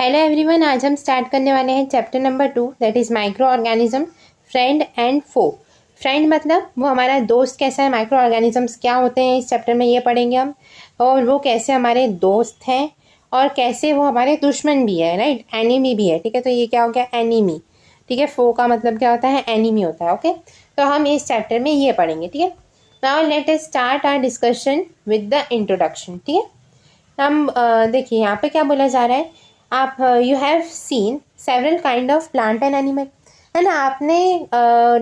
Hello everyone, आज हम start करने वाले हैं chapter number 2 that is micro organism friend and foe. Friend मतलब वो हमारा दोस्त कैसा है, माइक्रो ऑर्गेनिजम्स क्या होते हैं इस चैप्टर में ये पढ़ेंगे हम, और वो कैसे हमारे दोस्त हैं और कैसे वो हमारे दुश्मन भी है, राइट, एनिमी भी है। ठीक है, तो ये क्या हो गया, एनिमी। ठीक है, फो का मतलब क्या होता है, एनिमी होता है। ओके, तो हम इस चैप्टर में ये पढ़ेंगे। ठीक है, now let us start our discussion with the introduction. ठीक है, हम देखिए यहाँ पे क्या बोला जा रहा है, आप you have seen several kind of plant and animal, है ना। आपने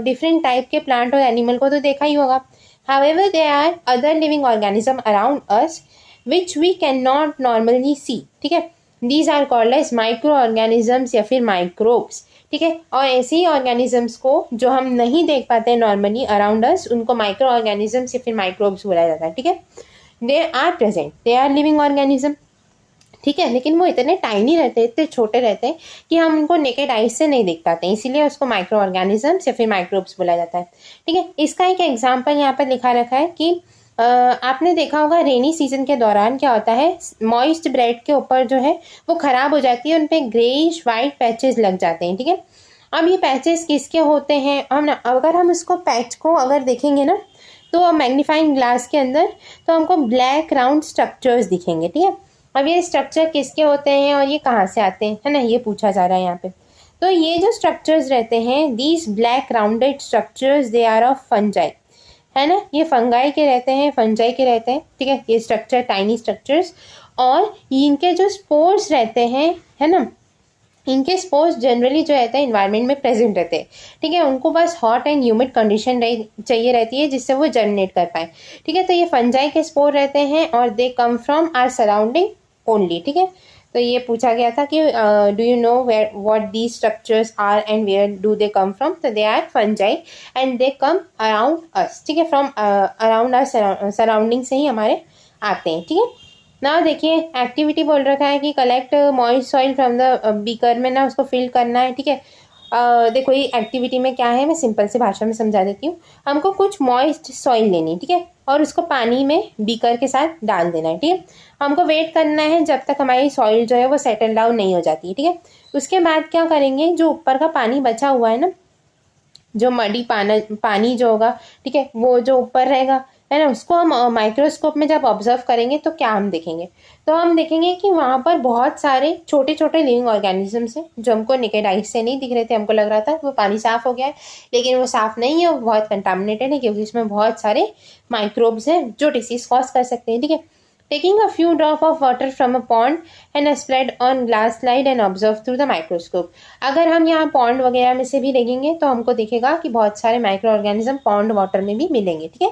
डिफरेंट टाइप के प्लांट और एनिमल को तो देखा ही होगा। However there are other living organism around us which we can not normally see. ठीक है, these are called as micro organisms या फिर माइक्रोब्स। ठीक है, और ऐसे ही ऑर्गेनिजम्स को जो हम नहीं देख पाते नॉर्मली अराउंड अस, उनको माइक्रो ऑर्गेनिजम्स या फिर माइक्रोब्स बोला जाता है। ठीक है, they are present, they are living organism. ठीक है, लेकिन वो इतने टाइनी रहते हैं, इतने छोटे रहते हैं कि हम उनको नेकेड आइज से नहीं देख पाते, इसीलिए उसको माइक्रो ऑर्गेनिजम्स या फिर माइक्रोब्स बोला जाता है। ठीक है, इसका एक एग्जांपल यहाँ पर लिखा रखा है कि आपने देखा होगा रेनी सीजन के दौरान क्या होता है, मॉइस्ट ब्रेड के ऊपर जो है वो खराब हो जाती है, उन पर ग्रेइश वाइट पैचेस लग जाते हैं। ठीक है, अब ये पैचेस किसके होते हैं, हम ना अगर हम उसको पैच को अगर देखेंगे ना तो मैग्नीफाइंग ग्लास के अंदर, तो हमको ब्लैक राउंड स्ट्रक्चर्स दिखेंगे। ठीक है, अब ये स्ट्रक्चर किसके होते हैं और ये कहाँ से आते हैं, है ना, ये पूछा जा रहा है यहाँ पे। तो ये जो स्ट्रक्चर्स रहते हैं, these black rounded structures they are of fungi, है ना, ये फंगाई के रहते हैं, फंजाई के रहते हैं। ठीक है, ये स्ट्रक्चर टाइनी स्ट्रक्चर्स, और इनके जो स्पोर्स रहते हैं, है ना, इनके स्पोर्स जनरली जो रहता है इन्वायरमेंट में प्रेजेंट रहते हैं। ठीक है, उनको बस हॉट एंड ह्यूमिड कंडीशन चाहिए रहती है जिससे वो जर्मिनेट कर पाए। ठीक है, तो ये फंजाई के स्पोर रहते हैं और they come from our surrounding only. ठीक है, तो ये पूछा गया था कि do you know where what these structures are and where do they come from, तो they are fungi and they come around us. ठीक है, फ्रॉम अराउंड आर सराउंडिंग से ही हमारे आते हैं। ठीक है, ना देखिए एक्टिविटी बोल रखा है कि collect moist soil from the beaker में ना उसको फिल करना है। ठीक है, देखो ये एक्टिविटी में क्या है, मैं सिंपल से भाषा में समझा देती हूँ। हमको कुछ मॉइस्ट सॉइल लेनी है, ठीक है, और उसको पानी में बीकर के साथ डाल देना है। ठीक है, हमको वेट करना है जब तक हमारी सॉइल जो है वो सेटल डाउन नहीं हो जाती है। ठीक है, उसके बाद क्या करेंगे, जो ऊपर का पानी बचा हुआ है ना, जो मडी पानी जो होगा, ठीक है, वो जो ऊपर रहेगा, है ना, उसको हम माइक्रोस्कोप में जब ऑब्जर्व करेंगे तो क्या हम देखेंगे, तो हम देखेंगे कि वहाँ पर बहुत सारे छोटे छोटे लिविंग ऑर्गेनिजम्स हैं जो हमको नेकेड आइज से नहीं दिख रहे थे। हमको लग रहा था वो पानी साफ हो गया है, लेकिन वो साफ नहीं है, वो बहुत कंटामिनेटेड है क्योंकि उसमें बहुत सारे माइक्रोब्स हैं जो डिसीज कॉज कर सकते हैं। ठीक है, taking a few drop of water from a pond and spread on glass slide and observe through the microscope। अगर हम यहाँ पॉन्ड वगैरह में से भी देखेंगे तो हमको दिखेगा कि बहुत सारे माइक्रो ऑर्गेनिज्म पॉन्ड वाटर में भी मिलेंगे। ठीक है,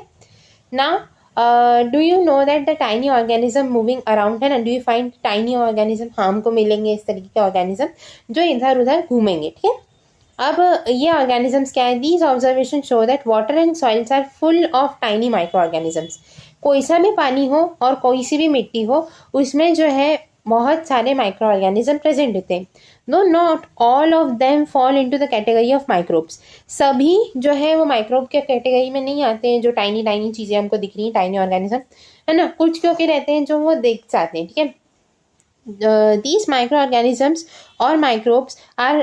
now do you know that the tiny organism moving around, है ना, do you find tiny organism, हाँ हमको मिलेंगे इस तरीके के ऑर्गेनिज्म जो इधर उधर घूमेंगे। ठीक है, अब ये ऑर्गेनिजम्स क्या है, these observation show that water and soils are full of tiny micro organisms. कोई सा भी पानी हो और कोई सी भी मिट्टी हो, उसमें जो है बहुत सारे माइक्रो ऑर्गेनिज्म प्रेजेंट होते हैं। No not all of them fall into the category of microbes. सभी जो है वो माइक्रोब के कैटेगरी में नहीं आते हैं, जो टाइनी टाइनी चीज़ें हमको दिख रही हैं, टाइनी ऑर्गेनिज्म, है ना, कुछ क्योंकि रहते हैं जो वो देख जाते हैं। ठीक है, these microorganisms or microbes are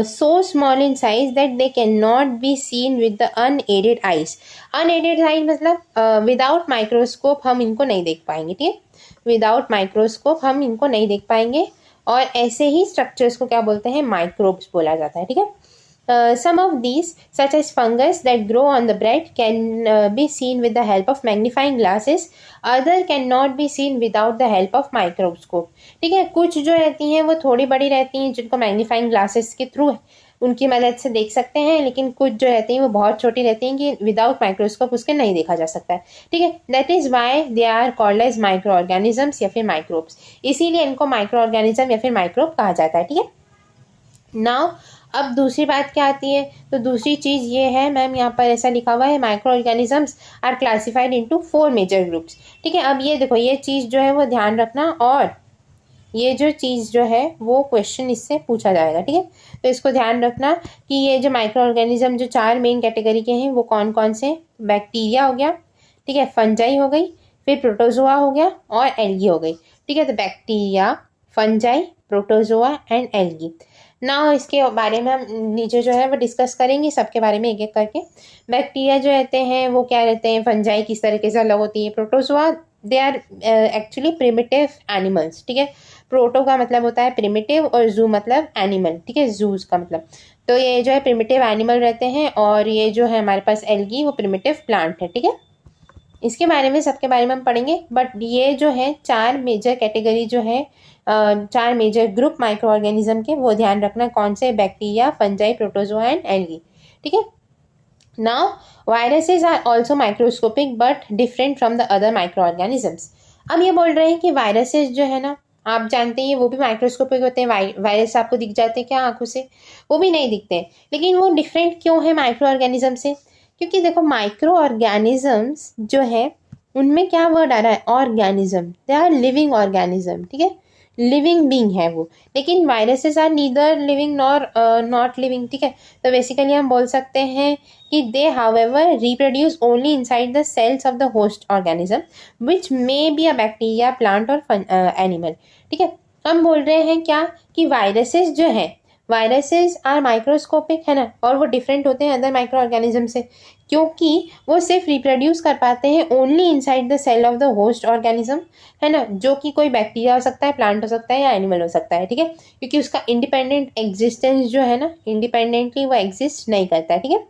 so small in size that they cannot be seen with the unaided eyes। unaided eyes मतलब without microscope हम इनको नहीं देख पाएंगे। ठीक है, without microscope हम इनको नहीं देख पाएंगे, और ऐसे ही स्ट्रक्चर्स को क्या बोलते हैं, माइक्रोब्स बोला जाता है। ठीक है, some of these such as fungus that grow on the bread can be seen with the help of magnifying glasses, other cannot be seen without the help of microscope। ठीक है, कुछ जो रहती हैं वो थोड़ी बड़ी रहती हैं जिनको मैग्नीफाइंग ग्लासेस के थ्रू उनकी मदद से देख सकते हैं, लेकिन कुछ जो रहती हैं वो बहुत छोटी रहती हैं कि विदाउट माइक्रोस्कोप उसके नहीं देखा जा सकता है। ठीक है, that is why they are called as micro organisms या फिर माइक्रोब्स, इसीलिए इनको माइक्रो ऑर्गेनिज्म या फिर माइक्रोब कहा जाता है। ठीक है, नाउ अब दूसरी बात क्या आती है, तो दूसरी चीज़ ये है, मैम यहाँ पर ऐसा लिखा हुआ है, micro organisms are classified into 4 major groups. ठीक है, अब ये देखो ये चीज़ जो है वो ध्यान रखना, और ये जो चीज़ जो है वो क्वेश्चन इससे पूछा जाएगा। ठीक है, तो इसको ध्यान रखना कि ये जो माइक्रो ऑर्गेनिज्म जो 4 मेन कैटेगरी के हैं वो कौन कौन से, बैक्टीरिया हो गया, ठीक है, फंजाई हो गई, फिर प्रोटोजोआ हो गया और एल्गी हो गई। ठीक है, तो bacteria, fungi, protozoa and algae. ना इसके बारे में हम नीचे जो है वो डिस्कस करेंगे, सबके बारे में एक एक करके। बैक्टीरिया जो रहते हैं वो क्या रहते हैं, फंजाई किस तरीके से अलग होती है। Protozoa they are actually primitive animals, ठीक है। प्रोटो का मतलब होता है प्रिमिटिव और जू मतलब एनिमल, ठीक है, जूज का मतलब। तो ये जो है प्रिमिटिव एनिमल रहते हैं और ये जो है हमारे पास एल्गी वो प्रिमिटिव प्लांट है, ठीक है। इसके बारे में सबके बारे में हम पढ़ेंगे, बट ये जो है 4 मेजर कैटेगरी जो है 4 मेजर ग्रुप माइक्रो ऑर्गेनिज्म के, वो ध्यान रखना कौन से, bacteria, fungi, protozoa and algae, ठीक है। Now viruses are also microscopic but different from the other micro organisms. अब ये बोल रहे हैं कि वायरसेस जो है ना, आप जानते हैं वो भी माइक्रोस्कोपिक होते हैं। वायरस आपको दिख जाते हैं क्या आंखों से? वो भी नहीं दिखते हैं। लेकिन वो डिफरेंट क्यों है माइक्रो ऑर्गेनिज्म से? क्योंकि देखो माइक्रो ऑर्गेनिजम्स जो है उनमें क्या वर्ड आ रहा है, organism, they are living organism, ठीक है, लिविंग बींग है वो। लेकिन viruses are neither living nor not living, ठीक है। तो बेसिकली हम बोल सकते हैं कि they however reproduce only inside the cells of the host organism which may be a bacteria, plant और एनिमल, ठीक है। हम बोल रहे हैं क्या कि वायरसेस जो है, वायरसेस आर माइक्रोस्कोपिक है ना, और वो डिफरेंट होते हैं अदर माइक्रो ऑर्गेनिज्म से, क्योंकि वो सिर्फ रिप्रोड्यूस कर पाते हैं only inside the cell of the host organism, है ना, जो कि कोई बैक्टीरिया हो सकता है, प्लांट हो सकता है या एनिमल हो सकता है, ठीक है। क्योंकि उसका इंडिपेंडेंट एग्जिस्टेंस जो है ना, इंडिपेंडेंटली वो एग्जिस्ट नहीं करता है, ठीक है।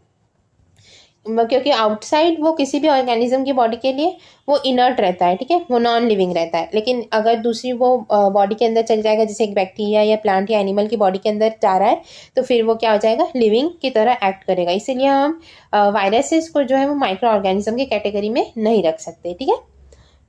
क्योंकि आउटसाइड वो किसी भी ऑर्गेनिज्म की बॉडी के लिए वो इनर्ट रहता है, ठीक है, वो नॉन लिविंग रहता है। लेकिन अगर दूसरी वो बॉडी के अंदर चल जाएगा, जैसे एक बैक्टीरिया या प्लांट या एनिमल की बॉडी के अंदर जा रहा है, तो फिर वो क्या हो जाएगा, लिविंग की तरह एक्ट करेगा। इसीलिए हम वायरसेस को जो है वो माइक्रो ऑर्गेनिज्म की कैटेगरी में नहीं रख सकते, ठीक है।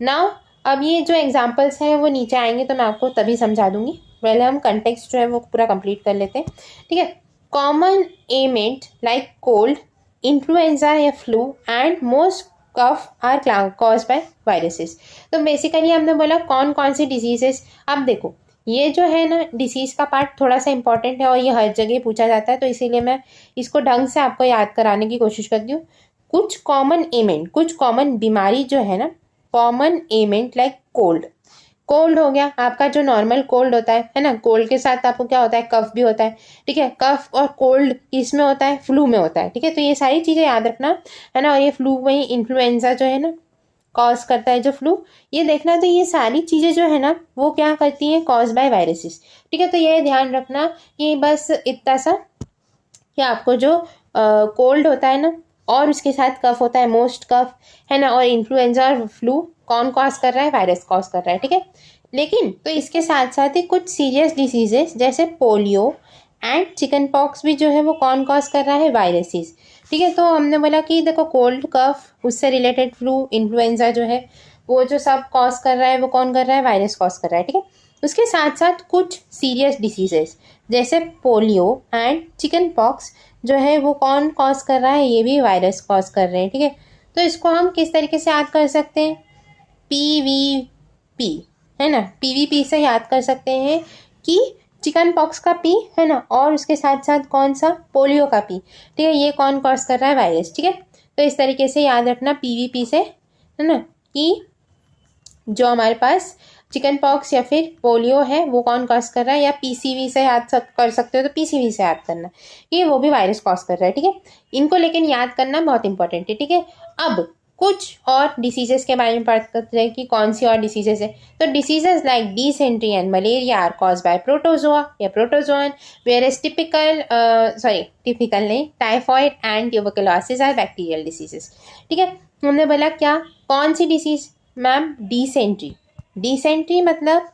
नाउ अब ये जो एग्जाम्पल्स हैं वो नीचे आएंगे तो मैं आपको तभी समझा दूंगी। पहले हम कंटेक्स्ट जो है वो पूरा कंप्लीट कर लेते हैं, ठीक है। Common ailment like cold, influenza या flu and most cough are cause by viruses. तो बेसिकली हमने बोला कौन कौन सी डिजीजेस। अब देखो ये जो है ना डिसीज का पार्ट थोड़ा सा इंपॉर्टेंट है और ये हर जगह पूछा जाता है, तो इसीलिए मैं इसको ढंग से आपको याद कराने की कोशिश करती हूँ। कुछ कॉमन एमेंट, कुछ कॉमन बीमारी जो है ना, common ailment like cold, cold हो गया आपका जो नॉर्मल कोल्ड होता है ना, कोल्ड के साथ आपको क्या होता है, कफ भी होता है, ठीक है। कफ और कोल्ड किस में होता है, फ्लू में होता है, ठीक है। तो ये सारी चीज़ें याद रखना है ना। और ये फ्लू वही इन्फ्लुएंजा जो है ना कॉज करता है जो फ्लू, ये देखना। तो ये सारी चीज़ें जो है ना वो क्या करती हैं, कॉज बाय वायरसेस, ठीक है। तो ये ध्यान रखना कि बस इतना सा कि आपको जो कोल्ड होता है ना और उसके साथ कफ होता है, मोस्ट कफ है ना, और इन्फ्लुएंजा और फ्लू कौन कॉज कर रहा है, वायरस कॉज कर रहा है, ठीक है। लेकिन तो इसके साथ साथ ही कुछ सीरियस डिसीजेस जैसे पोलियो एंड चिकन पॉक्स भी जो है वो कौन कॉज कर रहा है, वायरसेस, ठीक है। तो हमने बोला कि देखो कोल्ड, कफ, उससे रिलेटेड फ्लू, इन्फ्लुएंजा जो है वो जो सब कॉज कर रहा है वो कौन कर रहा है, वायरस कॉज कर रहा है, ठीक है। उसके साथ साथ कुछ सीरियस डिसीजेस जैसे पोलियो एंड चिकन पॉक्स जो है वो कौन कॉज कर रहा है, ये भी वायरस कॉज कर रहे हैं, ठीक है। तो इसको हम किस तरीके से याद कर सकते हैं, PVP है ना, PVP से याद कर सकते हैं कि चिकन पॉक्स का P है ना, और उसके साथ साथ कौन सा, पोलियो का P, ठीक है। ये कौन कॉज कर रहा है, वायरस, ठीक है। तो इस तरीके से याद रखना PVP से, है ना, कि जो हमारे पास चिकन पॉक्स या फिर पोलियो है वो कौन कॉज कर रहा है, या PCV से याद कर सकते हो तो PCV से याद करना, ये वो भी वायरस कॉज कर रहा है, ठीक है। इनको लेकिन याद करना बहुत इंपॉर्टेंट है, ठीक है। अब कुछ और डिसीजेस के बारे में बात करते हैं कि कौन सी और डिसीजेस है। तो diseases like dysentery and malaria are cause by protozoa या प्रोटोजोन, वेयरएज टिपिकल नहीं, typhoid and tuberculosis are bacterial diseases, ठीक है। हमने बोला क्या, कौन सी डिसीज मैम, डिसेंट्री। डिसेंट्री मतलब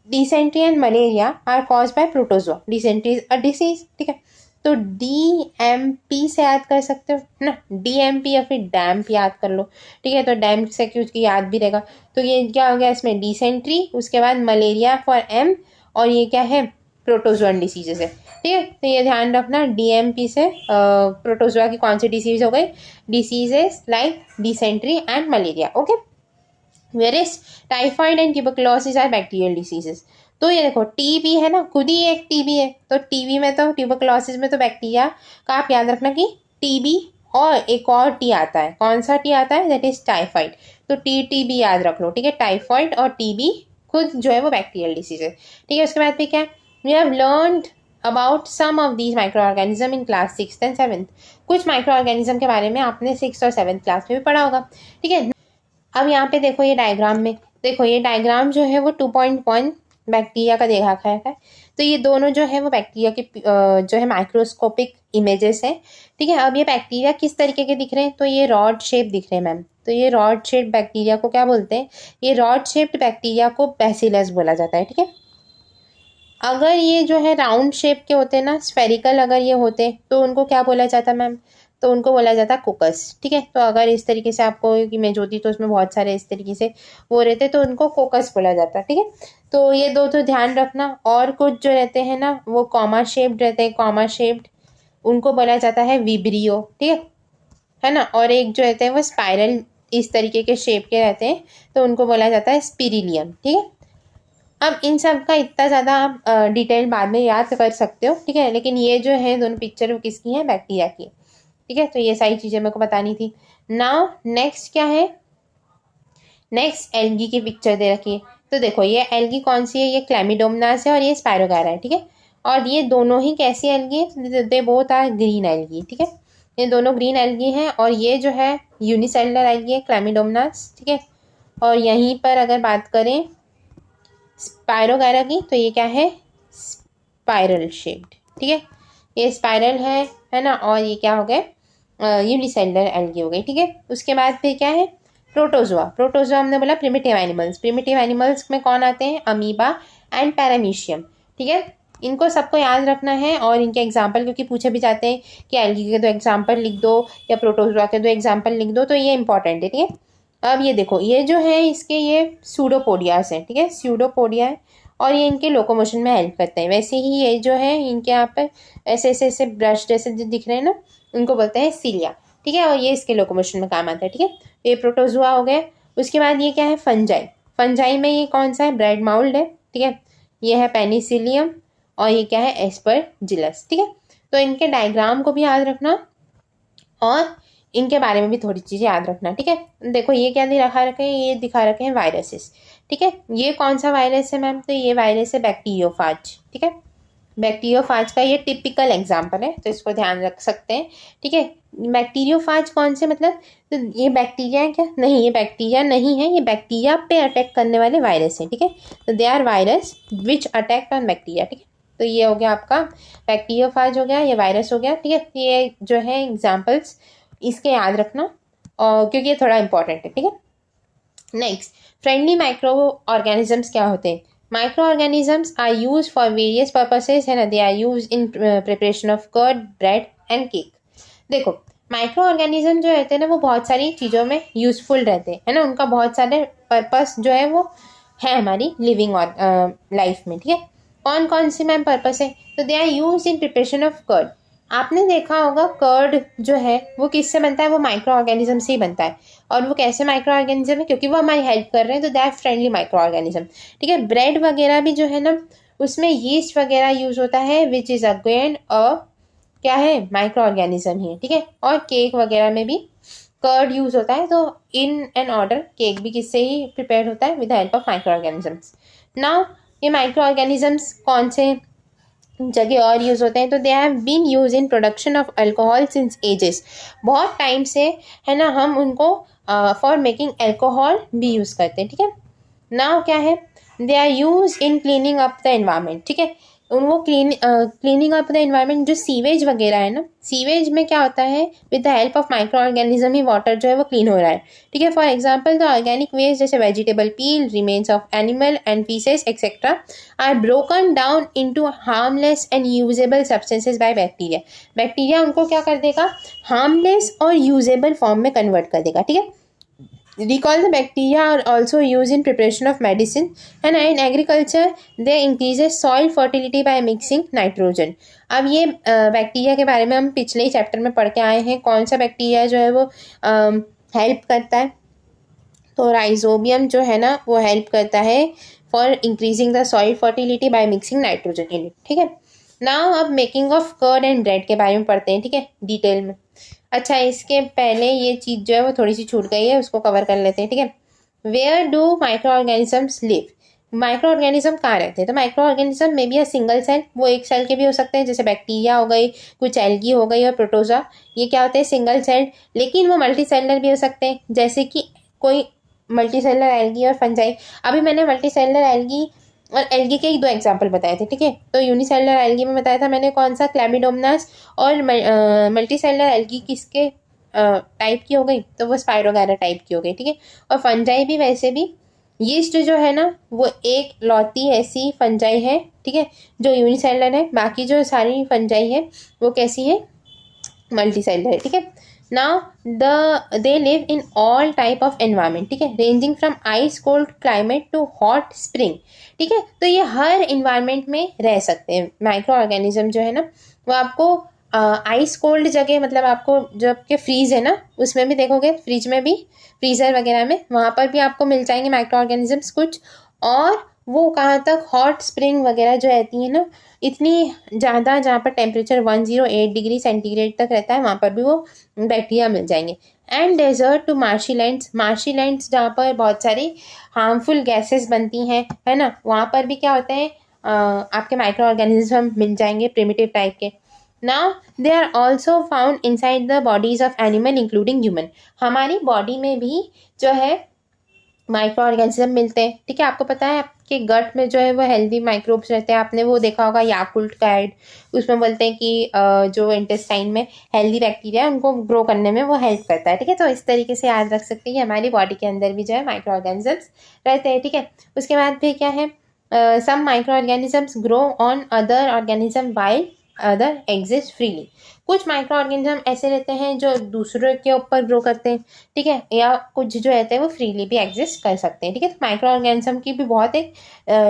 dysentery and malaria are cause by protozoa, dysentery is a disease, ठीक है। तो DMP से याद कर सकते हो ना, DMP या फिर डैम्प याद कर लो, ठीक है। तो डैम्प से क्योंकि याद भी रहेगा। तो ये क्या हो गया इसमें, डिसेंट्री, उसके बाद मलेरिया फॉर M, और ये क्या है, प्रोटोजोअन डिसीजेस है, ठीक है। तो ये ध्यान रखना DMP से प्रोटोजोआ की कौन सी डिसीज हो गई, diseases like dysentery and malaria, okay. Whereas typhoid and tuberculosis are bacterial diseases. तो ये देखो TB है ना, खुद ही एक TB है, तो TB में तो, ट्यूबरकुलोसिस में तो बैक्टीरिया का आप याद रखना कि TB और एक और T आता है, कौन सा T आता है, दैट इज टाइफाइड। तो TB याद रख लो, ठीक है। टाइफाइड और TB खुद जो है वो बैक्टीरियल डिसीज है। ठीक है, उसके बाद फिर क्या है, we have learned about some of these micro organism in class 6th and 7th। कुछ माइक्रो ऑर्गेनिज्म के बारे में आपने 6th और 7th क्लास में भी पढ़ा होगा। ठीक है, अब यहाँ पे देखो ये डायग्राम में, देखो ये डायग्राम जो है वो 2.1 बैक्टीरिया का देखा है। तो ये दोनों जो है वो बैक्टीरिया के जो है माइक्रोस्कोपिक इमेजेस है। ठीक है, अब ये बैक्टीरिया किस तरीके के दिख रहे हैं, तो ये रॉड शेप दिख रहे हैं मैम। तो ये रॉड शेप बैक्टीरिया को क्या बोलते हैं, ये रॉड शेप्ड बैक्टीरिया को बैसिलस बोला जाता है। ठीक है, अगर ये जो है राउंड शेप के होते हैं ना, स्फेरिकल अगर ये होते तो उनको क्या बोला जाता मैम, तो उनको बोला जाता कोकस। ठीक है, तो अगर इस तरीके से आपको इमेज होती तो उसमें बहुत सारे इस तरीके से वो रहते तो उनको कोकस बोला जाता। ठीक है, तो ये दो तो ध्यान रखना। और कुछ जो रहते हैं ना वो कॉमा शेप्ड रहते हैं, कॉमा शेप्ड, उनको बोला जाता है विब्रियो। ठीक है ना, और एक जो रहते हैं वो स्पाइरल इस तरीके के शेप के रहते हैं तो उनको बोला जाता है स्पिरिलियम। ठीक है, अब इन सब का इतना ज़्यादा आप डिटेल बाद में याद कर सकते हो। ठीक है, लेकिन ये जो है दोनों पिक्चर वो किसकी हैं, बैक्टीरिया की। ठीक है, तो ये सारी चीज़ें मेरे को बतानी थी। नाउ नेक्स्ट क्या है, नेक्स्ट एल्गी की पिक्चर दे रखी है। तो देखो ये एल्गी कौन सी है, ये क्लैमिडोमनास है और ये स्पायरोगारा है। ठीक है, और ये दोनों ही कैसी एल्गी है, they both are green algae. ठीक है, ये दोनों ग्रीन एल्गी हैं और ये जो है यूनिसेलुलर एल्गी है क्लैमिडोमनास। ठीक है, और यहीं पर अगर बात करें स्पायरोगारा की तो ये क्या है, स्पाइरल शेप्ड। ठीक है, ये स्पाइरल है ना, और ये क्या हो गए यूनिसेलुलर एल्गी हो गई। ठीक है, उसके बाद फिर क्या है प्रोटोजोआ। प्रोटोजोआ हमने बोला प्रिमिटिव एनिमल्स। प्रिमिटिव एनिमल्स में कौन आते हैं, अमीबा एंड पैरामीशियम। ठीक है, इनको सबको याद रखना है और इनके एग्जाम्पल क्योंकि पूछे भी जाते हैं कि एल्गी के 2 एग्जाम्पल लिख दो या प्रोटोजोआ के 2 एग्जाम्पल लिख दो, तो ये इंपॉर्टेंट है। ठीक है, अब ये देखो ये जो है इसके ये सूडोपोडियास हैं। ठीक है, सूडोपोडिया है और ये इनके लोकोमोशन में हेल्प करते हैं। वैसे ही ये जो है इनके यहाँ पर ऐसे ऐसे ऐसे ब्रश जैसे जो दिख रहे हैं ना, उनको बोलते हैं सीलिया। ठीक है, और ये इसके लोकोमोशन में काम आता है। ठीक है, ये प्रोटोजोआ हो गया। उसके बाद ये क्या है, फंजाई। फंजाई में ये कौन सा है, ब्रेड माउल्ड है। ठीक है, ये है पेनिसिलियम और ये क्या है, एस्परजिलस। ठीक है, तो इनके डायग्राम को भी याद रखना और इनके बारे में भी थोड़ी चीज़ें याद रखना। ठीक है, देखो ये क्या दिखा रखे हैं, ये दिखा रखे हैं वायरसेस। ठीक है, ये कौन सा वायरस है मैम, तो ये वायरस है बैक्टीरियोफाज। ठीक है, बैक्टीरियोफाज का ये टिपिकल एग्जाम्पल है तो इसको ध्यान रख सकते हैं। ठीक है, बैक्टीरियोफाज कौन से, मतलब तो ये बैक्टीरिया है क्या, नहीं ये बैक्टीरिया नहीं है, ये बैक्टीरिया पे अटैक करने वाले वायरस हैं। ठीक है, तो they are virus which attack on bacteria. ठीक है, तो ये हो गया आपका बैक्टीरियोफाज हो गया, ये वायरस हो गया। ठीक है, ये जो है एग्जाम्पल्स इसके याद रखना और क्योंकि ये थोड़ा इंपॉर्टेंट है। ठीक है, नेक्स्ट फ्रेंडली माइक्रो ऑर्गेनिजम्स क्या होते हैं। Micro organisms are use for various purposes है ना, they are use in preparation of curd, bread and cake. देखो माइक्रो ऑर्गेनिज्म जो रहते हैं ना वो बहुत सारी चीज़ों में यूजफुल रहते हैं है ना, उनका बहुत सारे पर्पस जो है वो है हमारी लिविंग और लाइफ में। ठीक है, कौन कौन सी मैम पर्पस है, तो they are use in preparation of curd. आपने देखा होगा कर्ड जो है वो किससे बनता है, वो माइक्रो ऑर्गेनिज्म से ही बनता है। और वो कैसे माइक्रो ऑर्गेनिज्म है, क्योंकि वो हमारी हेल्प कर रहे हैं तो they are friendly micro organism. ठीक है, ब्रेड वगैरह भी जो है ना उसमें यीस्ट वगैरह यूज होता है विच इज़ अगेन क्या है, माइक्रो ऑर्गेनिज्म ही है। ठीक है, और केक वगैरह में भी कर्ड यूज होता है, तो इन एन ऑर्डर केक भी किससे ही प्रिपेयर होता है, with the help of micro organisms. Now ये माइक्रो ऑर्गेनिजम्स कौन से जगह और यूज़ होते हैं, तो they have been use in production of alcohol since ages. बहुत टाइम से है ना हम उनको फॉर मेकिंग अल्कोहल भी यूज़ करते हैं। ठीक है, नाउ क्या है, they are use in cleaning up the environment. ठीक है, उनको क्लीनिंग अप द एनवायरनमेंट, जो सीवेज वगैरह है ना, सीवेज में क्या होता है, with the help of micro organism ही वाटर जो है वो क्लीन हो रहा है। ठीक है, for example the organic waste जैसे vegetable peel, remains of animal and faeces etcetera are broken down into harmless and usable substances by bacteria. Bacteria उनको क्या कर देगा, हार्मलेस और यूजेबल फॉर्म में कन्वर्ट कर देगा। ठीक है, recall the bacteria are also used in preparation of medicine and in agriculture they increases soil fertility by mixing nitrogen। अब ये बैक्टीरिया के बारे में हम पिछले ही चैप्टर में पढ़ के आए हैं, कौन सा बैक्टीरिया जो है वो हेल्प करता है, तो राइजोबियम जो है ना वो हेल्प करता है for increasing the soil fertility by mixing nitrogen in it. ठीक है, नाउ अब making of curd and bread के बारे में पढ़ते हैं। ठीक है, डिटेल में। अच्छा, इसके पहले ये चीज़ जो है वो थोड़ी सी छूट गई है, उसको कवर कर लेते हैं। ठीक है, where do micro organisms live. Micro organism कहाँ रहते हैं? तो माइक्रो ऑर्गेनिज्म में भी अ सिंगल सेल, वो एक सेल के भी हो सकते हैं, जैसे बैक्टीरिया हो गई, कुछ एल्गी हो गई और प्रोटोजा, ये क्या होते हैं? Single cell. लेकिन वो मल्टी सेलुलर भी हो सकते हैं, जैसे कि कोई मल्टी सेलुलर एल्गी और फंजाई। अभी मैंने मल्टी सेलुलर एल्गी और एल्गी के 2 एग्जाम्पल बताए थे, ठीक है। तो यूनिसेलुलर एल्गी में बताया था मैंने कौन सा? क्लैमिडोमोनास। और मल्टी सेलुलर एल्गी किसके टाइप की हो गई? तो वो स्पाइरोगैरा टाइप की हो गई, ठीक है। और फंजाई भी वैसे भी, यीस्ट जो है ना वो एक लौती ऐसी फंजाई है, ठीक है, जो यूनिसेलुलर है। बाकी जो सारी फंजाई है वो कैसी है? मल्टी सेलुलर है, ठीक है। Now they live in all type of environment, ठीक है, ranging from ice cold climate to hot spring, ठीक है। तो ये हर इन्वायरमेंट में रह सकते हैं माइक्रो ऑर्गेनिज्म जो है ना। वो आपको आइस कोल्ड जगह, मतलब आपको जब के फ्रीज है ना उसमें भी देखोगे, फ्रिज में भी, फ्रीजर वगैरह में, वहाँ पर भी आपको मिल जाएंगे माइक्रो ऑर्गेनिजम्स कुछ। और वो कहाँ तक? हॉट स्प्रिंग वगैरह जो रहती है ना, इतनी ज़्यादा जहाँ पर टेम्परेचर 108 डिग्री सेंटीग्रेड तक रहता है, वहाँ पर भी वो बैक्टीरिया मिल जाएंगे। एंड डेजर्ट टू मार्शीलैंड्स, मार्शीलैंड्स जहाँ पर बहुत सारी हार्मफुल गैसेस बनती हैं, है ना, वहाँ पर भी क्या होते हैं? आपके माइक्रो ऑर्गेनिज्म मिल जाएंगे प्रिमिटिव टाइप के। Now they are also found inside the bodies of animal including human. हमारी बॉडी में भी जो है माइक्रो ऑर्गेनिज्म मिलते हैं, ठीक है। आपको पता है आपके गट में जो है वो हेल्दी माइक्रोब्स रहते हैं। आपने वो देखा होगा याकुल्ट का एड, उसमें बोलते हैं कि जो इंटेस्टाइन में हेल्दी बैक्टीरिया है उनको ग्रो करने में वो हेल्प करता है, ठीक है। तो इस तरीके से याद रख सकते हैं कि हमारी बॉडी के अंदर भी जो है माइक्रो ऑर्गेनिजम्स रहते हैं, ठीक है। उसके बाद फिर क्या है? Some micro organisms grow on other organism while other exist freely. कुछ माइक्रो ऑर्गेनिज्म ऐसे रहते हैं जो दूसरों के ऊपर ग्रो करते हैं, ठीक है, या कुछ जो रहते हैं वो फ्रीली भी एग्जिस्ट कर सकते हैं, ठीक है। तो माइक्रो ऑर्गेनिज्म की भी बहुत एक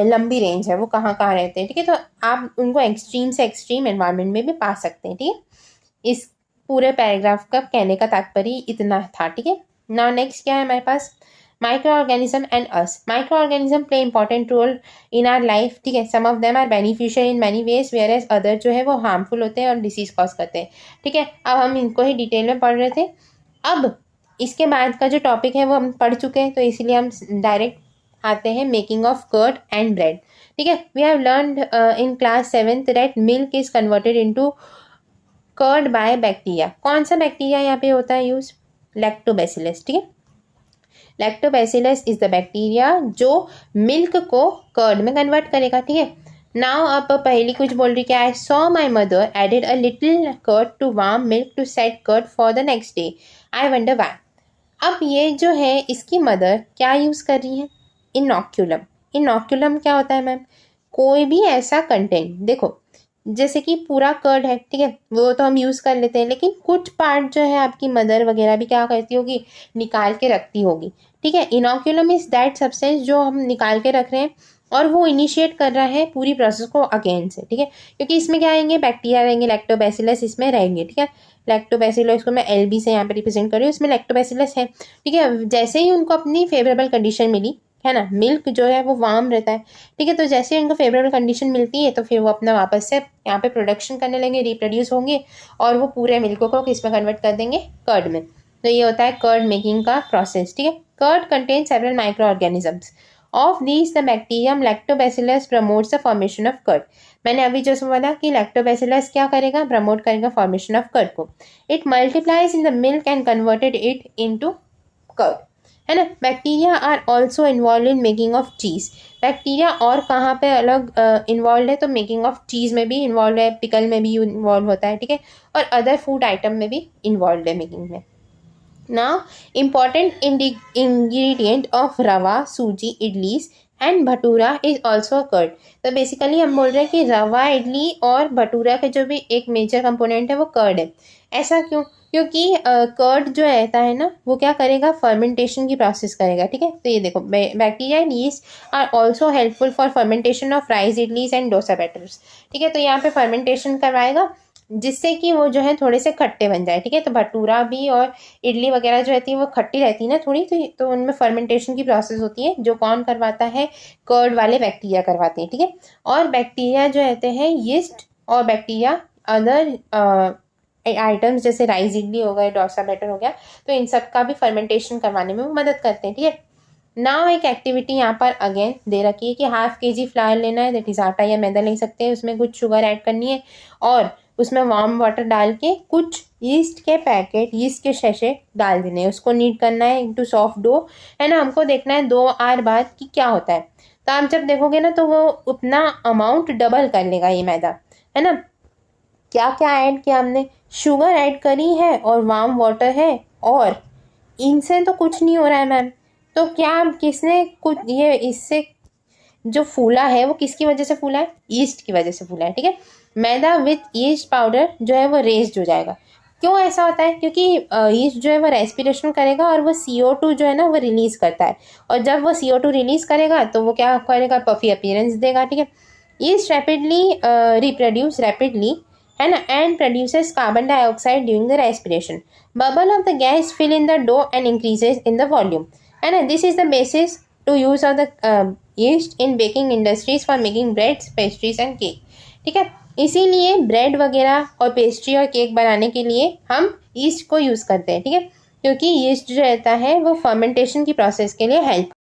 लंबी रेंज है, वो कहाँ कहाँ रहते हैं, ठीक है। तो आप उनको एक्सट्रीम से एक्सट्रीम एनवायरनमेंट में भी पा सकते हैं, ठीक है। इस पूरे पैराग्राफ का कहने का तात्पर्य इतना था, ठीक है। नाउ नेक्स्ट क्या है हमारे पास? microorganism and us. Microorganism play important role in our life, ठीक है। some of them are beneficial in many ways whereas other जो है वो harmful होते हैं और डिसीज कॉज करते हैं, ठीक है। अब हम इनको ही डिटेल में पढ़ रहे थे। अब इसके बाद का जो टॉपिक है वो हम पढ़ चुके हैं, तो इसीलिए हम डायरेक्ट आते हैं making of curd and bread, ठीक है। We have learned in class 7th that milk is converted into curd by bacteria. कौन सा बैक्टीरिया यहाँ पे होता है यूज? लैक्टोबैसिलस, ठीक है। लैक्टोबैसिलस इज द बैक्टीरिया जो मिल्क को कर्ड में कन्वर्ट करेगा, ठीक है। नाउ अब पहली कुछ बोल रही क्या है? So my mother added a little curd to warm milk to set curd for the next day, I wonder why. अब ये जो है इसकी मदर क्या यूज़ कर रही है? इनॉक्यूलम। इनॉक्यूलम क्या होता है मैम? कोई भी ऐसा कंटेंट, देखो जैसे कि पूरा कर्ड है, ठीक है, वो तो हम यूज़ कर लेते हैं, लेकिन कुछ पार्ट जो है आपकी मदर वगैरह भी क्या करती होगी? निकाल के रखती होगी, ठीक है। इनॉक्यूलम इज दैट सब्सटेंस जो हम निकाल के रख रहे हैं और वो इनिशिएट कर रहा है पूरी प्रोसेस को अगेन से, ठीक है। क्योंकि इसमें क्या आएंगे? बैक्टीरिया रहेंगे, लैक्टोबैसिलस इसमें रहेंगे, ठीक है। लैक्टोबैसिलस को मैं LB से यहाँ पे रिप्रेजेंट कर रही हूँ, इसमें लैक्टोबैसिलस है, ठीक है। जैसे ही उनको अपनी फेवरेबल कंडीशन मिली, है ना, मिल्क जो है वो वार्म रहता है, ठीक है, तो जैसे उनको फेवरेबल कंडीशन मिलती है तो फिर वो अपना वापस से यहाँ पे प्रोडक्शन करने लगेंगे, रिप्रोड्यूस होंगे और वो पूरे मिल्क को किस में कन्वर्ट कर देंगे? कर्ड में। तो ये होता है कर्ड मेकिंग का प्रोसेस, ठीक है। Curd contain several micro organisms. Of these the bacterium lactobacillus promotes the formation of curd. मैंने अभी जो बोला कि लैक्टोबैसिलस क्या करेगा? प्रमोट करेगा फॉर्मेशन ऑफ कर्ड को। It multiplies in the milk and converted it into curd, है ना। Bacteria are also involve in making of cheese. Bacteria और कहाँ पे अलग इन्वॉल्व है? तो मेकिंग ऑफ चीज़ में भी इन्वॉल्व है, पिकल में भी इन्वॉल्व होता है, ठीक है, और अदर फूड आइटम में भी इन्वॉल्व है मेकिंग में। Now important ingredient of rava, suji, idlis and bhatura is also curd. तो बेसिकली हम बोल रहे हैं कि रवा, इडली और भटूरा के जो भी एक मेजर कंपोनेंट है वो कर्ड है। ऐसा क्यों? क्योंकि कर्ड जो रहता है ना वो क्या करेगा? फर्मेंटेशन की प्रोसेस करेगा, ठीक है। तो ये देखो, bacteria and yeast are also helpful for fermentation of rice, idlis and dosa batters, ठीक है। तो यहाँ पे फर्मेंटेशन करवाएगा जिससे कि वो जो है थोड़े से खट्टे बन जाए, ठीक है। तो भटूरा भी और इडली वगैरह जो रहती है वो खट्टी रहती है ना थोड़ी, तो उनमें फर्मेंटेशन की प्रोसेस होती है जो कौन करवाता है? कर्ड वाले बैक्टीरिया करवाते हैं, ठीक है। और बैक्टीरिया जो रहते हैं यीस्ट और बैक्टीरिया अदर आइटम्स जैसे राइस, इडली हो गए, डोसा बैटर हो गया, तो इन सब का भी फर्मेंटेशन करवाने में वो मदद करते हैं, ठीक है। नाउ एक एक्टिविटी यहाँ पर अगेन दे रखी है कि ½ kg फ्लावर लेना है, दैट इज आटा या मैदा ले सकते हैं, उसमें कुछ शुगर ऐड करनी है और उसमें वार्म वाटर डाल के कुछ यीस्ट के पैकेट, यीस्ट के शैशे डाल देने हैं, उसको नीड करना है इनटू सॉफ्ट डो, है ना। हमको देखना है 2 आवर बाद कि क्या होता है। तो आप जब देखोगे ना तो वो उतना अमाउंट डबल कर लेगा ये मैदा, है ना। क्या क्या ऐड किया हमने, शुगर ऐड करी है और वार्म वाटर है, और इनसे तो कुछ नहीं हो रहा है मैम। तो क्या किसने कुछ ये इससे जो फूला है वो किसकी वजह से फूला है, ईस्ट की वजह से फूला है, ठीक है। मैदा विथ ईस्ट पाउडर जो है वो रेज्ड हो जाएगा। क्यों ऐसा होता है, क्योंकि ईस्ट जो है वो रेस्पिरेशन करेगा और वो CO2 जो है ना वो रिलीज करता है, और जब वो CO2 रिलीज करेगा तो वो क्या करेगा, पफी अपीयरेंस देगा, ठीक है। ईस्ट रैपिडली रिप्रोड्यूस रैपिडली, है ना, and produces carbon dioxide during the respiration. Bubble of the gas fill in the dough and increases in the volume, है ना। This is the basis to use of the yeast in baking industries for making breads, pastries and cake, ठीक है। इसीलिए bread वगैरह और pastry और cake बनाने के लिए हम ईस्ट को यूज़ करते हैं, ठीक है, क्योंकि ईस्ट जो रहता है वो फर्मेंटेशन की प्रोसेस के लिए हेल्प